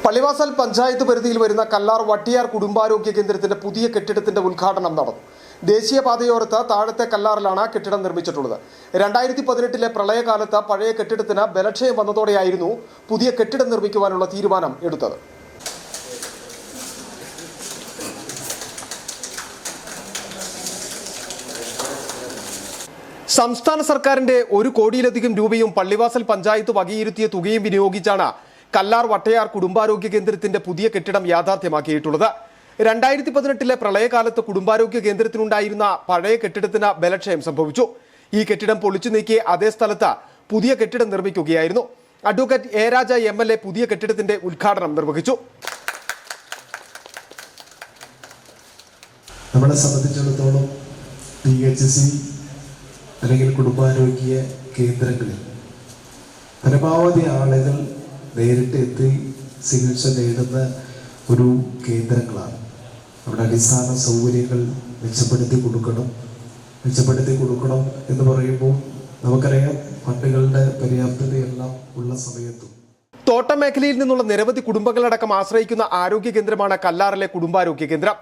പള്ളിവാസൽ പഞ്ചായത്ത് പരിധിയിൽ വരുന്ന കല്ലാർ വട്ടിയാർ കുടുംബാരോഗ്യ കേന്ദ്രത്തിന്റെ പുതിയ കെട്ടിടത്തിന്റെ ഉദ്ഘാടനം നടന്നു. ദേശീയപാതയോരത്ത് താഴത്തെ കല്ലാറിലാണ് കെട്ടിടം നിർമ്മിച്ചിട്ടുള്ളത്. 2018 പ്രളയകാലത്ത് പഴയ കെട്ടിടത്തിന് ബലക്ഷയം വന്നതോടെയായിരുന്നു പുതിയ കെട്ടിടം നിർമ്മിക്കുവാനുള്ള തീരുമാനം എടുത്തത്. സംസ്ഥാന സർക്കാരിന്റെ 1 കോടിയിലധികം രൂപയും പള്ളിവാസൽ പഞ്ചായത്ത് വകയിരുത്തിയ തുകയും വിനിയോഗിച്ചാണ് കല്ലാർ വട്ടയാർ കുടുംബാരോഗ്യ കേന്ദ്രത്തിന്റെ പുതിയ കെട്ടിടം യാഥാർത്ഥ്യമാക്കിയിട്ടുള്ളത്. 2018 പ്രളയകാലത്ത് കുടുംബാരോഗ്യ കേന്ദ്രത്തിനുണ്ടായിരുന്ന പഴയ കെട്ടിടത്തിന് ബലക്ഷയം സംഭവിച്ചു. ഈ കെട്ടിടം പൊളിച്ചു നീക്കി അതേ സ്ഥലത്ത് പുതിയ കെട്ടിടം നിർമ്മിക്കുകയായിരുന്നു. അഡ്വക്കേറ്റ് എ രാജ MLA പുതിയ കെട്ടിടത്തിന്റെ ഉദ്ഘാടനം നിർവഹിച്ചു. നമ്മളെ സംബന്ധിച്ചിടത്തോളം PHC അല്ലെങ്കിൽ കുടുംബാരോഗ്യ കേന്ദ്രങ്ങളിൽ പരമാവധി ആളുകൾ നേരിട്ട് എത്തി ചികിത്സ നേടുന്ന ഒരു കേന്ദ്രങ്ങളാണ്. അവിടെ അടിസ്ഥാന സൗകര്യങ്ങൾ മെച്ചപ്പെടുത്തി കൊടുക്കണം എന്ന് പറയുമ്പോൾ നമുക്കറിയാം ഫണ്ടുകളുടെ പര്യാപ്തതയെല്ലാം ഉള്ള സമയത്തും തോട്ടം മേഖലയിൽ നിന്നുള്ള നിരവധി കുടുംബങ്ങളടക്കം ആശ്രയിക്കുന്ന ആരോഗ്യ കേന്ദ്രമാണ് കല്ലാറിലെ കുടുംബാരോഗ്യ കേന്ദ്രം.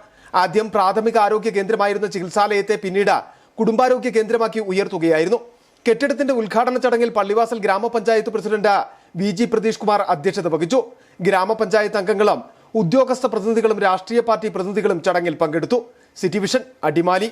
ആദ്യം പ്രാഥമിക ആരോഗ്യ കേന്ദ്രമായിരുന്ന ചികിത്സാലയത്തെ പിന്നീട് കുടുംബാരോഗ്യ കേന്ദ്രമാക്കി ഉയർത്തുകയായിരുന്നു. കെട്ടിടത്തിന്റെ ഉദ്ഘാടന ചടങ്ങിൽ പള്ളിവാസൽ ഗ്രാമപഞ്ചായത്ത് പ്രസിഡന്റ് VG പ്രതീഷ് കുമാർ അധ്യക്ഷത വഹിച്ചു. ഗ്രാമപഞ്ചായത്ത് അംഗങ്ങളും ഉദ്യോഗസ്ഥ പ്രതിനിധികളും രാഷ്ട്രീയ പാർട്ടി പ്രതിനിധികളും ചടങ്ങിൽ പങ്കെടുത്തു. City vision, Adimali.